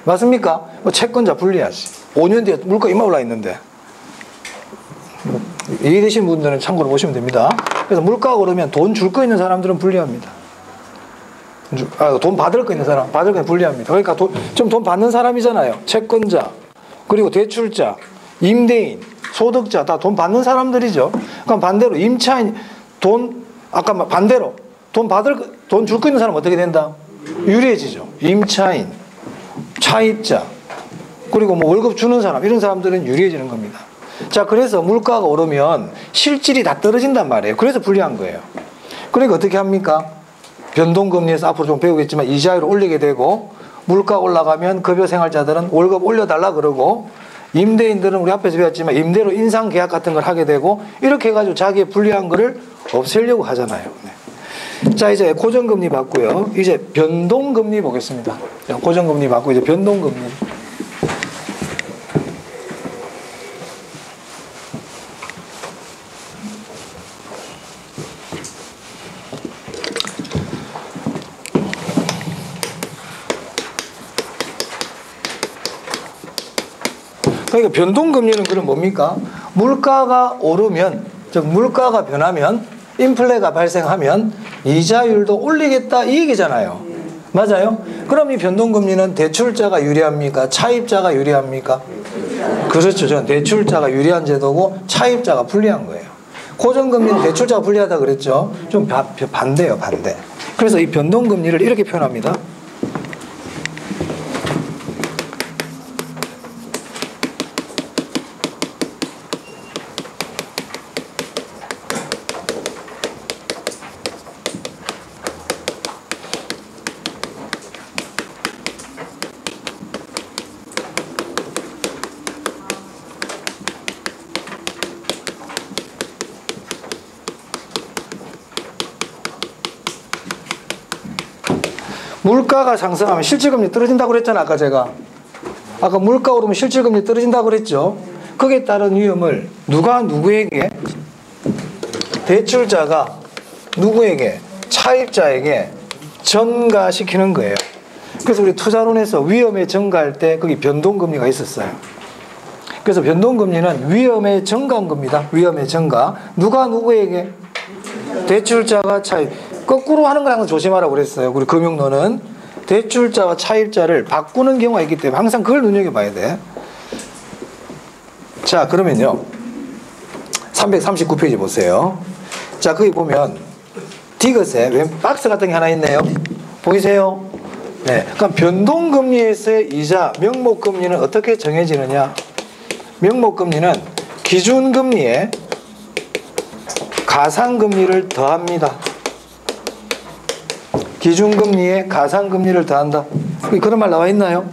맞습니까? 뭐 채권자 불리하지. 5년 뒤에 물가 이마 올라 있는데. 이해되신 분들은 참고로 보시면 됩니다. 그래서 물가가 오르면 돈 줄 거 있는 사람들은 불리합니다. 돈 받을 거 있는 사람, 받을 거 불리합니다. 그러니까 좀 돈 받는 사람이잖아요. 채권자, 그리고 대출자, 임대인, 소득자 다 돈 받는 사람들이죠. 그럼 반대로 임차인 아까 반대로 돈 줄 거 있는 사람은 어떻게 된다? 유리해지죠. 임차인, 차입자, 그리고 뭐 월급 주는 사람 이런 사람들은 유리해지는 겁니다. 자, 그래서 물가가 오르면 실질이 다 떨어진단 말이에요. 그래서 불리한 거예요. 그러니까 어떻게 합니까? 변동금리에서 앞으로 좀 배우겠지만 이자율을 올리게 되고 물가 올라가면 급여생활자들은 월급 올려달라 그러고 임대인들은 우리 앞에서 배웠지만 임대료 인상 계약 같은 걸 하게 되고 이렇게 해가지고 자기의 불리한 거를 없애려고 하잖아요. 네. 자, 이제 고정금리 받고요. 이제 변동금리 보겠습니다. 고정금리 받고 이제 변동금리. 그러니까 변동금리는 그럼 뭡니까? 물가가 오르면, 즉 물가가 변하면 인플레가 발생하면 이자율도 올리겠다 이 얘기잖아요. 맞아요? 그럼 이 변동금리는 대출자가 유리합니까? 차입자가 유리합니까? 그렇죠. 저는 대출자가 유리한 제도고 차입자가 불리한 거예요. 고정금리는 대출자가 불리하다 그랬죠. 좀 반대예요, 반대. 그래서 이 변동금리를 이렇게 표현합니다. 물가가 상승하면 실질금리 떨어진다고 그랬잖아. 아까 제가. 아까 물가 오르면 실질금리 떨어진다고 그랬죠. 거기에 따른 위험을 누가 누구에게? 대출자가 누구에게? 차입자에게 전가시키는 거예요. 그래서 우리 투자론에서 위험에 전가할 때 거기 변동금리가 있었어요. 그래서 변동금리는 위험에 전가한 겁니다. 위험에 전가. 누가 누구에게? 대출자가 차입. 거꾸로 하는 걸 항상 조심하라고 그랬어요. 우리 금융론은 대출자와 차입자를 바꾸는 경우가 있기 때문에 항상 그걸 눈여겨봐야 돼. 자, 그러면요 339페이지 보세요. 자, 거기 보면 디귿에 왼 박스 같은 게 하나 있네요. 보이세요? 네. 그럼 변동금리에서의 이자 명목금리는 어떻게 정해지느냐? 명목금리는 기준금리에 가상금리를 더합니다. 기준금리에 가상금리를 더한다. 그런 말 나와 있나요?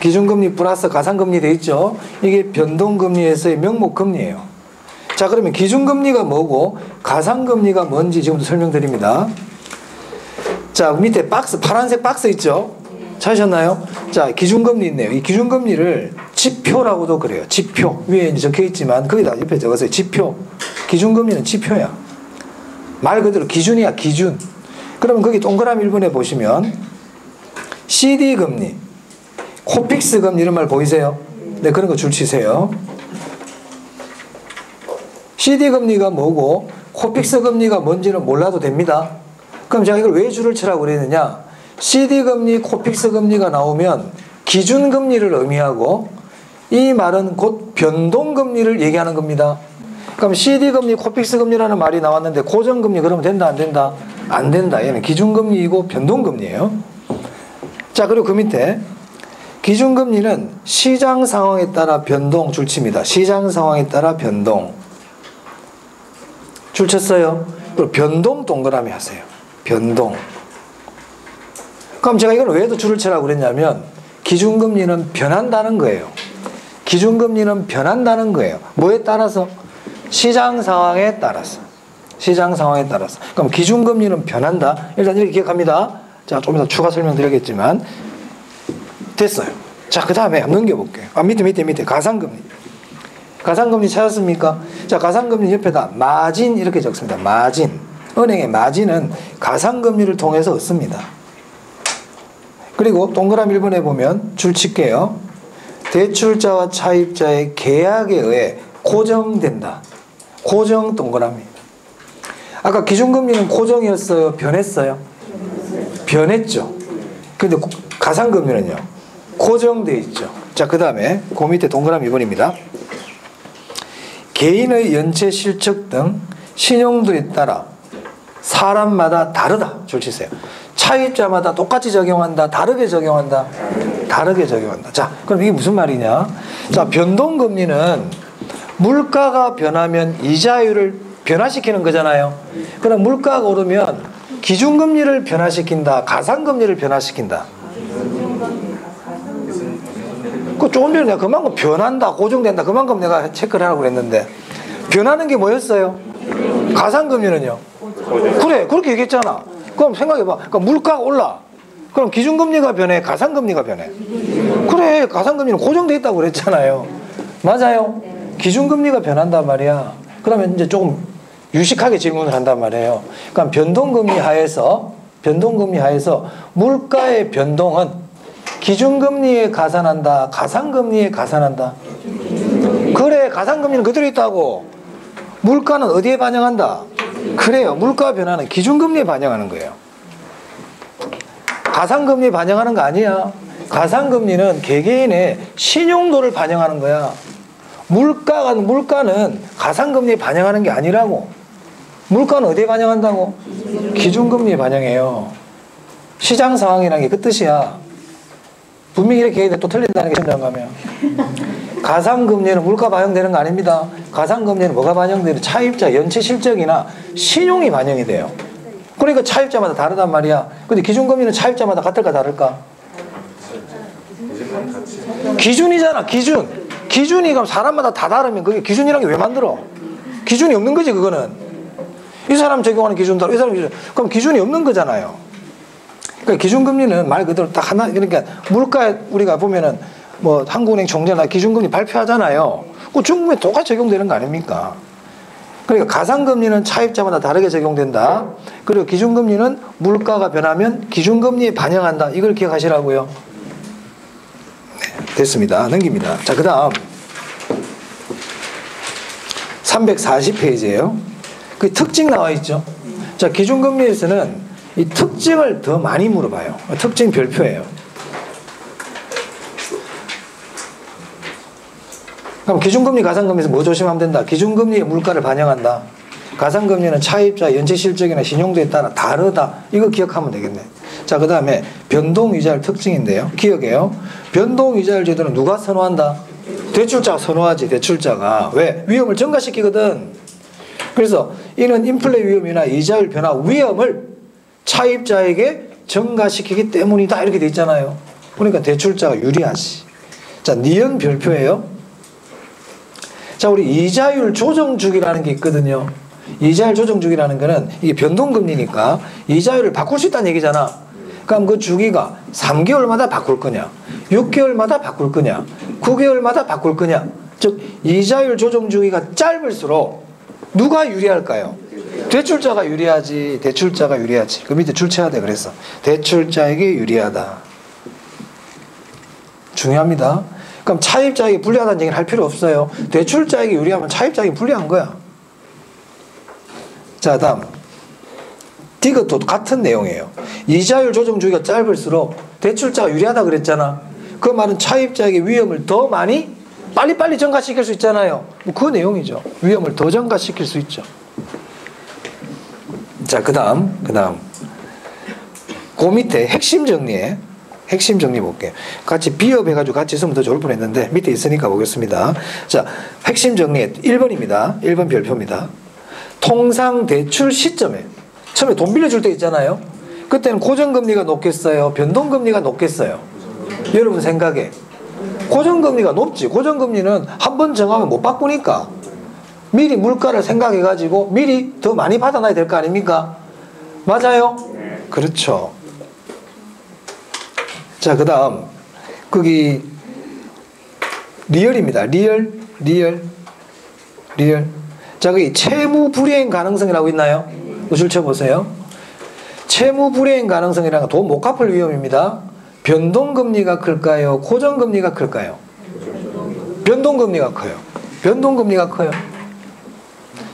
기준금리 플러스 가상금리 돼 있죠. 이게 변동금리에서의 명목금리예요. 자, 그러면 기준금리가 뭐고 가상금리가 뭔지 지금부터 설명드립니다. 자, 밑에 박스 파란색 박스 있죠. 찾으셨나요? 자, 기준금리 있네요. 이 기준금리를 지표라고도 그래요. 지표. 위에 적혀 있지만 거기다 옆에 적었어요. 지표. 기준금리는 지표야. 말 그대로 기준이야. 기준. 그러면 거기 동그라미 1번에 보시면 CD금리, 코픽스금리 이런 말 보이세요? 네, 그런 거 줄치세요. CD금리가 뭐고 코픽스금리가 뭔지는 몰라도 됩니다. 그럼 제가 이걸 왜 줄을 치라고 그랬느냐? CD금리, 코픽스금리가 나오면 기준금리를 의미하고 이 말은 곧 변동금리를 얘기하는 겁니다. 그럼 CD금리, 코픽스금리라는 말이 나왔는데 고정금리 그러면 된다 안 된다? 안 된다. 얘는 기준금리이고 변동금리예요. 자, 그리고 그 밑에 기준금리는 시장 상황에 따라 변동 줄칩니다. 시장 상황에 따라 변동. 줄쳤어요. 그리고 변동 동그라미 하세요. 변동. 그럼 제가 이걸 왜 더 줄을 치라고 그랬냐면 기준금리는 변한다는 거예요. 기준금리는 변한다는 거예요. 뭐에 따라서? 시장 상황에 따라서. 시장 상황에 따라서. 그럼 기준금리는 변한다. 일단 이렇게 기억합니다. 자, 좀 이따 추가 설명드리겠지만 됐어요. 자, 그 다음에 넘겨볼게요. 밑에 가상금리. 가상금리 찾았습니까? 자, 가상금리 옆에다 마진 이렇게 적습니다. 마진. 은행의 마진은 가상금리를 통해서 얻습니다. 그리고 동그라미 1번에 보면 줄 칠게요. 대출자와 차입자의 계약에 의해 고정된다. 고정 동그라미. 아까 기준금리는 고정이었어요? 변했어요? 변했죠. 근데 가상금리는요? 고정되어 있죠. 자, 그 다음에 그 밑에 동그라미 2번입니다. 개인의 연체 실적 등 신용도에 따라 사람마다 다르다. 줄치세요. 차입자마다 똑같이 적용한다. 다르게 적용한다. 다르게 적용한다. 자, 그럼 이게 무슨 말이냐? 자, 변동금리는 물가가 변하면 이자율을 변화시키는 거잖아요. 그럼 물가가 오르면 기준금리를 변화시킨다. 가상금리를 변화시킨다. 그 조금 전에 내가 그만큼 변한다. 고정된다. 그만큼 내가 체크를 하라고 그랬는데 변하는 게 뭐였어요? 가상금리는요? 그래, 그렇게 얘기했잖아. 그럼 생각해봐. 그러니까 물가가 올라. 그럼 기준금리가 변해? 가상금리가 변해? 그래, 가상금리는 고정돼 있다고 그랬잖아요. 맞아요? 기준금리가 변한단 말이야. 그러면 이제 조금 유식하게 질문을 한단 말이에요. 그러니까 변동금리 하에서 물가의 변동은 기준금리에 가산한다, 가상금리에 가산한다. 그래, 가상금리는 그대로 있다고. 물가는 어디에 반영한다? 그래요. 물가 변화는 기준금리에 반영하는 거예요. 가상금리에 반영하는 거 아니야. 가상금리는 개개인의 신용도를 반영하는 거야. 물가는 가상금리에 반영하는 게 아니라고. 물가는 어디에 반영한다고? 기준금리에 반영해요. 시장 상황이라는 게 그 뜻이야. 분명히 이렇게 얘기해 또 틀린다는 게 시험 가면. 가상금리는 물가 반영되는 거 아닙니다. 가상금리는 뭐가 반영되는? 차입자 연체 실적이나 신용이 반영이 돼요. 그러니까 차입자마다 다르단 말이야. 근데 기준금리는 차입자마다 같을까 다를까? 기준이잖아. 기준이 그럼 사람마다 다 다르면 그게 기준이라는 게 왜 만들어? 기준이 없는 거지 그거는. 이 사람 적용하는 기준 다르고 이 사람 기준, 그럼 기준이 없는 거잖아요. 그러니까 기준금리는 말 그대로 딱 하나, 그러니까 물가에 우리가 보면은 뭐 한국은행 총재나 기준금리 발표하잖아요. 그 중국에 똑같이 적용되는 거 아닙니까? 그러니까 가상금리는 차입자마다 다르게 적용된다. 그리고 기준금리는 물가가 변하면 기준금리에 반영한다. 이걸 기억하시라고요. 네, 됐습니다. 넘깁니다. 자, 그 다음 340페이지예요. 그 특징 나와 있죠. 자, 기준금리에서는 이 특징을 더 많이 물어봐요. 특징 별표예요. 그럼 기준금리, 가상금리에서 뭐 조심하면 된다? 기준금리의 물가를 반영한다. 가상금리는 차입자, 연체실적이나 신용도에 따라 다르다. 이거 기억하면 되겠네. 자, 그 다음에 변동이자율 특징인데요. 기억해요. 변동이자율 제도는 누가 선호한다? 대출자가 선호하지. 대출자가. 왜? 위험을 증가시키거든. 그래서 이는 인플레 위험이나 이자율 변화 위험을 차입자에게 증가시키기 때문이다. 이렇게 돼 있잖아요. 그러니까 대출자가 유리하지. 자, 니은 별표예요. 자, 우리 이자율 조정주기라는 게 있거든요. 이자율 조정주기라는 거는 이게 변동금리니까 이자율을 바꿀 수 있다는 얘기잖아. 그럼 그 주기가 3개월마다 바꿀 거냐, 6개월마다 바꿀 거냐, 9개월마다 바꿀 거냐. 즉 이자율 조정주기가 짧을수록 누가 유리할까요? 대출자가 유리하지. 대출자가 유리하지. 그 밑에 줄쳐야 돼. 그래서 대출자에게 유리하다. 중요합니다. 그럼 차입자에게 불리하다는 얘기를 할 필요 없어요. 대출자에게 유리하면 차입자에게 불리한 거야. 자, 다음 이것도 같은 내용이에요. 이자율 조정 주기가 짧을수록 대출자가 유리하다 그랬잖아. 그 말은 차입자에게 위험을 더 많이 빨리빨리 증가시킬 수 있잖아요. 뭐 그 내용이죠. 위험을 더 증가시킬 수 있죠. 자, 그 다음 그 밑에 핵심 정리해. 핵심 정리 볼게요. 같이 비업해가지고 같이 있으면 더 좋을 뻔했는데 밑에 있으니까 보겠습니다. 자, 핵심 정리해. 1번입니다. 1번 별표입니다. 통상 대출 시점에 처음에 돈 빌려줄 때 있잖아요. 그때는 고정금리가 높겠어요? 변동금리가 높겠어요? 여러분 생각에 고정금리가 높지. 고정금리는 한 번 정하면 못 바꾸니까 미리 물가를 생각해가지고 미리 더 많이 받아놔야 될 거 아닙니까? 맞아요? 그렇죠. 자, 그 다음 거기 리얼입니다. 리얼. 자, 거기 채무 불이행 가능성이라고 있나요? 줄쳐보세요. 채무 불이행 가능성이라는 건 돈 못 갚을 위험입니다. 변동금리가 클까요? 고정금리가 클까요? 변동금리가 커요. 변동금리가 커요.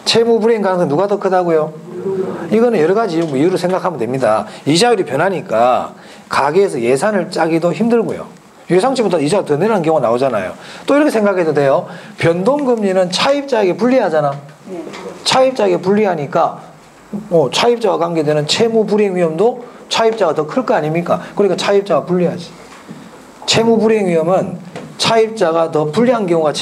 채무 불이행 가능성 누가 더 크다고요? 이거는 여러 가지 이유로 생각하면 됩니다. 이자율이 변하니까 가게에서 예산을 짜기도 힘들고요. 예상치보다 이자가 더 내려가는 경우가 나오잖아요. 또 이렇게 생각해도 돼요. 변동금리는 차입자에게 불리하잖아. 차입자에게 불리하니까 차입자와 관계되는 채무 불이행 위험도 차입자가 더 클 거 아닙니까? 그러니까 차입자가 불리하지. 채무 불이행 위험은 차입자가 더 불리한 경우가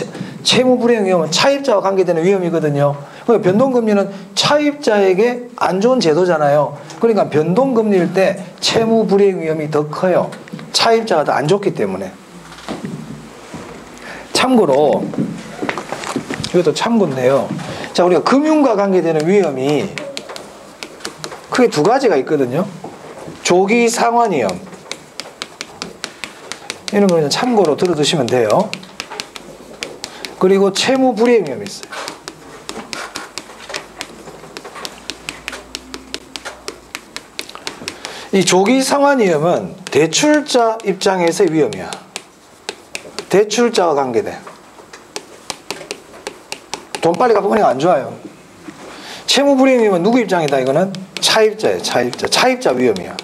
채무 불이행 위험은 차입자와 관계되는 위험이거든요. 그러니까 변동금리는 차입자에게 안 좋은 제도잖아요. 그러니까 변동금리일 때 채무 불이행 위험이 더 커요. 차입자가 더 안 좋기 때문에. 참고로 이것도 참고인데요. 자, 우리가 금융과 관계되는 위험이 크게 두 가지가 있거든요. 조기 상환위험. 이런 거는 참고로 들어두시면 돼요. 그리고 채무 불이행 위험이 있어요. 이 조기 상환위험은 대출자 입장에서의 위험이야. 대출자와 관계돼. 돈 빨리 갚으니까 안 좋아요. 채무 불이행 위험은 누구 입장이다? 이거는 차입자예요. 차입자 위험이야.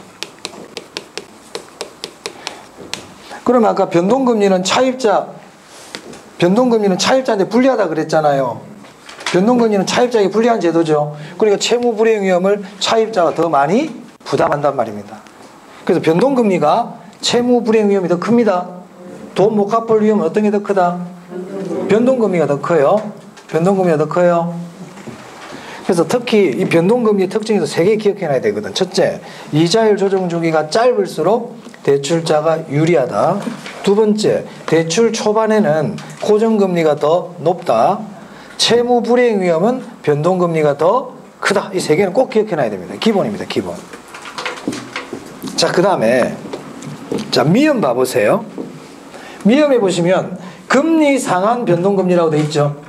그러면 아까 변동금리는 차입자한테 불리하다 그랬잖아요. 변동금리는 차입자에게 불리한 제도죠. 그러니까 채무 불이행 위험을 차입자가 더 많이 부담한단 말입니다. 그래서 변동금리가 채무 불이행 위험이 더 큽니다. 돈 못 갚을 위험은 어떤 게 더 크다? 변동금리가 더 커요. 변동금리가 더 커요. 그래서 특히 이 변동금리의 특징에서 3개 기억해놔야 되거든. 첫째, 이자율 조정 주기가 짧을수록 대출자가 유리하다. 두 번째, 대출 초반에는 고정금리가 더 높다. 채무 불이행 위험은 변동금리가 더 크다. 이 3개는 꼭 기억해놔야 됩니다. 기본입니다. 기본. 자, 그 다음에 자, 미음 봐보세요. 미음에 보시면 금리 상한 변동금리라고 돼 있죠.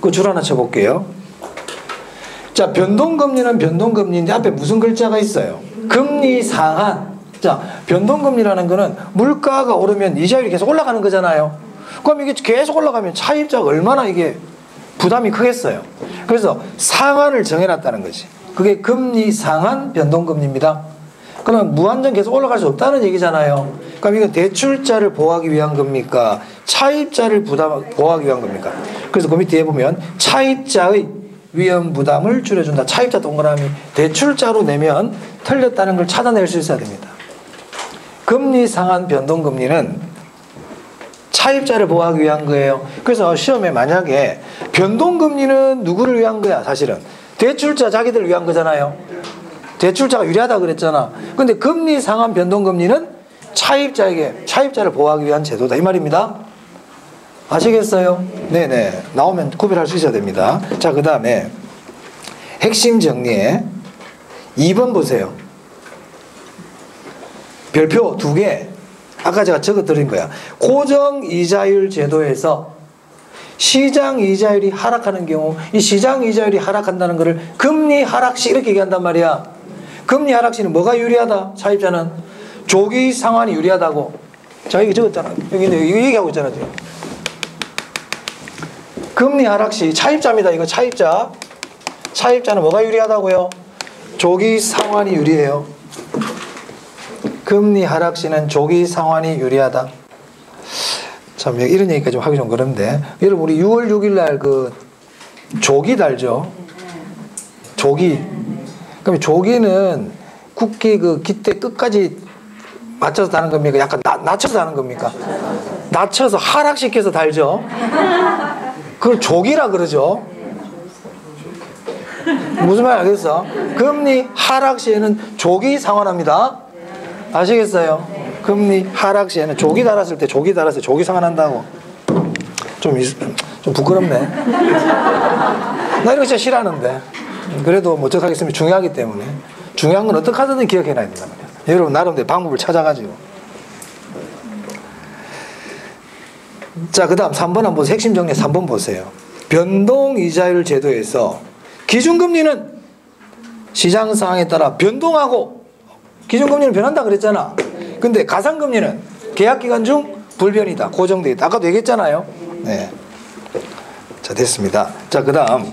그 줄 하나 쳐볼게요. 자, 변동금리는 변동금리인데 앞에 무슨 글자가 있어요? 금리 상한. 자, 변동금리라는 거는 물가가 오르면 이자율이 계속 올라가는 거잖아요. 그럼 이게 계속 올라가면 차입자가 얼마나 이게 부담이 크겠어요. 그래서 상한을 정해놨다는 거지. 그게 금리 상한 변동금리입니다. 그러면 무한정 계속 올라갈 수 없다는 얘기잖아요. 그럼 이건 대출자를 보호하기 위한 겁니까? 차입자를 보호하기 위한 겁니까? 그래서 그 밑에 보면 차입자의 위험 부담을 줄여준다. 차입자 동그라미. 대출자로 내면 틀렸다는 걸 찾아낼 수 있어야 됩니다. 금리 상한 변동금리는 차입자를 보호하기 위한 거예요. 그래서 시험에 만약에 변동금리는 누구를 위한 거야? 사실은 대출자 자기들을 위한 거잖아요. 대출자가 유리하다 그랬잖아. 근데 금리 상한 변동금리는 차입자를 보호하기 위한 제도다 이 말입니다. 아시겠어요? 네네. 나오면 구별할 수 있어야 됩니다. 자, 그 다음에 핵심 정리에 2번 보세요. 별표 2개. 아까 제가 적어드린 거야. 고정이자율 제도에서 시장 이자율이 하락하는 경우, 이 시장 이자율이 하락한다는 것을 금리 하락시 이렇게 얘기한단 말이야. 금리 하락시는 뭐가 유리하다? 차입자는 조기 상환이 유리하다고. 자, 이거 적었잖아. 여기 이거 얘기하고 있잖아 지금. 금리 하락시 차입자입니다. 이거 차입자. 차입자는 뭐가 유리하다고요? 조기 상환이 유리해요. 금리 하락시는 조기 상환이 유리하다. 참 이런 얘기까지 좀 하기 좀 그런데, 여러분 우리 6월 6일 날 그 조기 달죠. 조기. 그럼 조기는 국기 그 기대 끝까지 맞춰서 다는 겁니까? 약간 낮춰서 다는 겁니까? 낮춰서 하락시켜서 달죠. 그걸 조기라 그러죠. 무슨 말 알겠어? 금리 하락 시에는 조기 상환합니다. 아시겠어요? 금리 하락 시에는 조기 달았을 때 조기 상환한다고. 좀 부끄럽네. 나 이런 거 진짜 싫어하는데. 그래도 뭐 어떡하겠습니까? 중요하기 때문에. 중요한 건 어떻게 하든 기억해놔야 된단 말이야. 여러분 나름대로 방법을 찾아가지고. 자, 그 다음 3번 한번 보세요. 핵심 정리 3번 보세요. 변동이자율 제도에서 기준금리는 시장 상황에 따라 변동하고, 기준금리는 변한다 그랬잖아. 근데 가상금리는 계약기간 중 불변이다. 고정되어 있다. 아까도 얘기했잖아요. 네. 자, 됐습니다. 자, 그 다음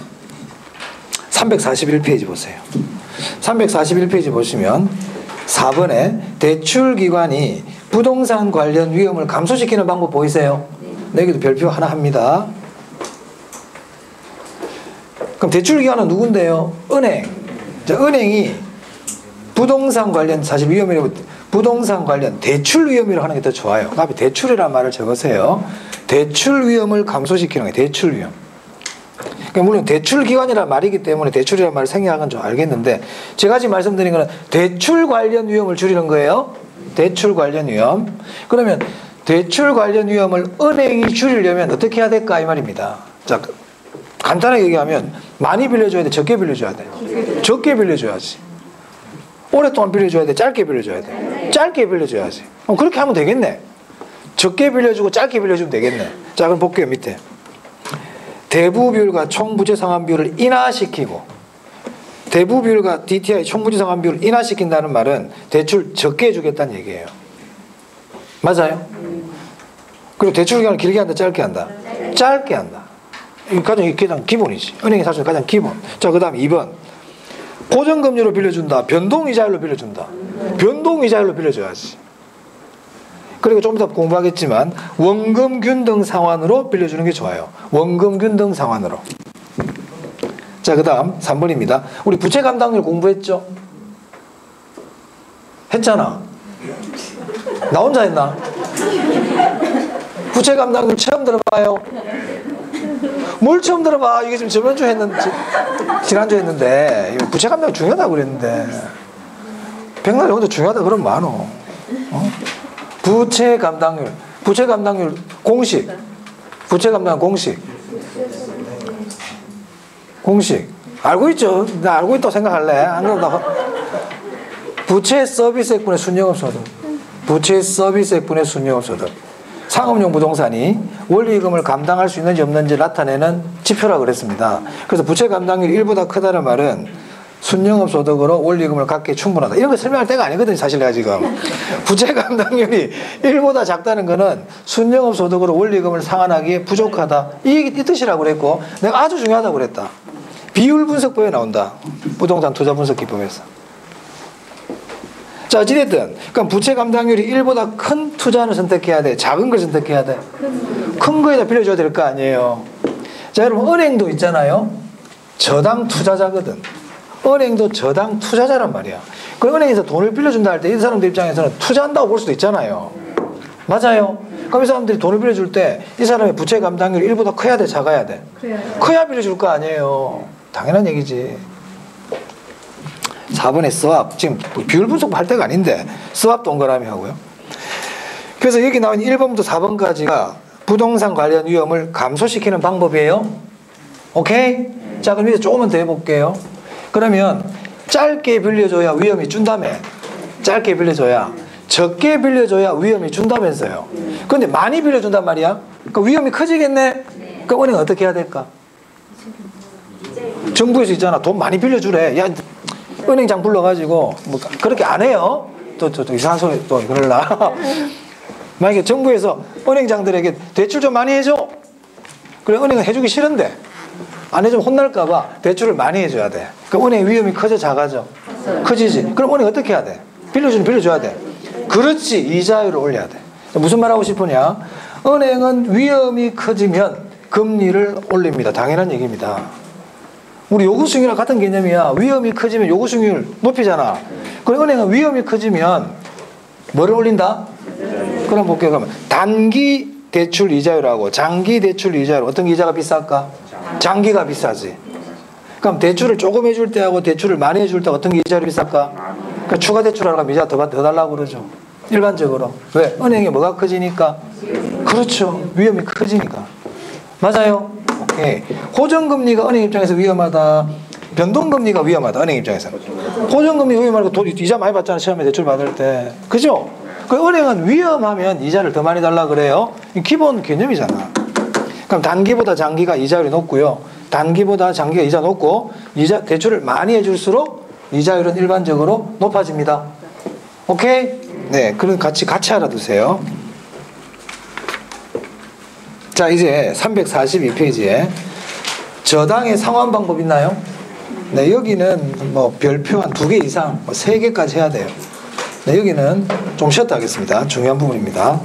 341페이지 보세요. 341페이지 보시면 4번에 대출기관이 부동산 관련 위험을 감소시키는 방법 보이세요? 여기도 별표 하나 합니다. 그럼 대출기관은 누군데요? 은행. 자, 은행이 부동산 관련, 사실 위험이라고, 부동산 관련 대출 위험이라고 하는 게 더 좋아요. 그 앞에 대출이라는 말을 적으세요. 대출 위험을 감소시키는 거예요. 대출 위험. 그러니까 물론 대출기관이라는 말이기 때문에 대출이라는 말을 생략한 줄 알겠는데, 제가 지금 말씀드린 거는 대출 관련 위험을 줄이는 거예요. 대출 관련 위험. 그러면 대출 관련 위험을 은행이 줄이려면 어떻게 해야 될까 이 말입니다. 자, 간단하게 얘기하면 많이 빌려줘야 돼? 적게 빌려줘야 돼? 적게 빌려줘야지. 오랫동안 빌려줘야 돼? 짧게 빌려줘야 돼? 짧게 빌려줘야지. 그렇게 하면 되겠네. 적게 빌려주고 짧게 빌려주면 되겠네. 자, 그럼 볼게요. 밑에 대부 비율과 총부채 상환 비율을 인하시키고, 대부 비율과 DTI 총부채 상환 비율을 인하시킨다는 말은 대출 적게 해주겠다는 얘기예요. 맞아요? 그리고 대출 기간을 길게 한다, 짧게 한다? 짧게 한다. 이게 가장 기본이지. 은행이 사실 가장 기본. 자, 그 다음 2번. 고정금리로 빌려준다. 변동이자율로 빌려준다. 변동이자율로 빌려줘야지. 그리고 좀 이따 공부하겠지만 원금균등 상환으로 빌려주는 게 좋아요. 원금균등 상환으로. 자, 그 다음 3번입니다. 우리 부채 감당률 공부했죠? 했잖아. 나 혼자 했나? 부채 감당률 처음 들어봐요. 뭘 처음 들어봐? 이게 지금 저번주 했는데, 지난주 했는데, 부채 감당률 중요하다고 그랬는데, 백날 혼자 중요하다 그러면 많어. 어? 부채 감당률 공식. 부채 감당 공식. 알고 있죠? 나 알고 있다고 생각할래? 안 그런다. 부채 서비스액분의 순영업소득. 부채 서비스액분의 순영업소득. 상업용 부동산이 원리금을 감당할 수 있는지 없는지 나타내는 지표라고 그랬습니다. 그래서 부채 감당률이 1보다 크다는 말은 순영업소득으로 원리금을 갖기에 충분하다. 이런 거 설명할 때가 아니거든요. 사실 내가 지금. 부채 감당률이 1보다 작다는 거는 순영업소득으로 원리금을 상환하기에 부족하다. 이 뜻이라고 그랬고 내가 아주 중요하다고 그랬다. 비율 분석법에 나온다. 부동산 투자 분석 기법에서. 자, 어찌됐든 그럼 부채 감당률이 1보다 큰 투자를 선택해야 돼? 작은 걸 선택해야 돼? 큰 거에다 빌려줘야 될 거 아니에요. 자, 여러분 은행도 있잖아요. 저당 투자자거든. 은행도 저당 투자자란 말이야. 그 은행에서 돈을 빌려준다 할 때 이 사람들 입장에서는 투자한다고 볼 수도 있잖아요. 맞아요. 그럼 이 사람들이 돈을 빌려줄 때 이 사람의 부채 감당률이 1보다 커야 돼? 작아야 돼? 커야 빌려줄 거 아니에요. 당연한 얘기지. 4번에 스왑. 지금 비율 분석할 때가 아닌데 스왑 동그라미 하고요. 그래서 여기 나온 1번부터 4번까지가 부동산 관련 위험을 감소시키는 방법이에요. 오케이? 자, 그럼 이제 조금만 더 해볼게요. 그러면 짧게 빌려줘야 위험이 준다며. 짧게 빌려줘야. 적게 빌려줘야 위험이 준다면서요. 그런데 많이 빌려준단 말이야. 그 위험이 커지겠네. 그 은행은 어떻게 해야 될까? 정부에서 있잖아. 돈 많이 빌려주래. 야, 은행장 불러가지고 뭐 그렇게 안 해요. 또 이상한 소리 또 그럴라. 만약에 정부에서 은행장들에게 대출 좀 많이 해줘. 그래 은행은 해주기 싫은데 안 해주면 혼날까봐 대출을 많이 해줘야 돼. 그 은행 위험이 커져 작아져? 커지지. 그럼 은행 어떻게 해야 돼? 빌려줘야 돼. 그렇지. 이자율을 올려야 돼. 무슨 말 하고 싶으냐? 은행은 위험이 커지면 금리를 올립니다. 당연한 얘기입니다. 우리 요구수익이랑 같은 개념이야. 위험이 커지면 요구수익률 높이잖아. 그럼 은행은 위험이 커지면 뭐를 올린다? 그럼 볼게요. 그러면 단기 대출 이자율하고 장기 대출 이자율 어떤 이자가 비쌀까? 장기가 비싸지. 그럼 대출을 조금 해줄 때하고 대출을 많이 해줄 때 어떤 게 이자율이 비쌀까? 그러니까 추가 대출하러 가면 이자 더 달라고 그러죠. 일반적으로. 왜? 은행이 뭐가 커지니까? 그렇죠. 위험이 커지니까. 맞아요. 오케이. 고정금리가 은행 입장에서 위험하다. 변동금리가 위험하다. 은행 입장에서는. 고정금리 위험하고 돈 이자 많이 받잖아. 시험에 대출 받을 때. 그죠? 그 은행은 위험하면 이자를 더 많이 달라 그래요. 기본 개념이잖아. 그럼 단기보다 장기가 이자율이 높고요. 단기보다 장기가 이자 높고 대출을 많이 해줄수록 이자율은 일반적으로 높아집니다. 오케이? 네, 그럼 같이 알아두세요. 자, 이제 342페이지에 저당의 상환 방법 있나요? 네, 여기는 뭐 별표 한 2개 이상, 3개까지 해야 돼요. 네, 여기는 좀 쉬었다 하겠습니다. 중요한 부분입니다.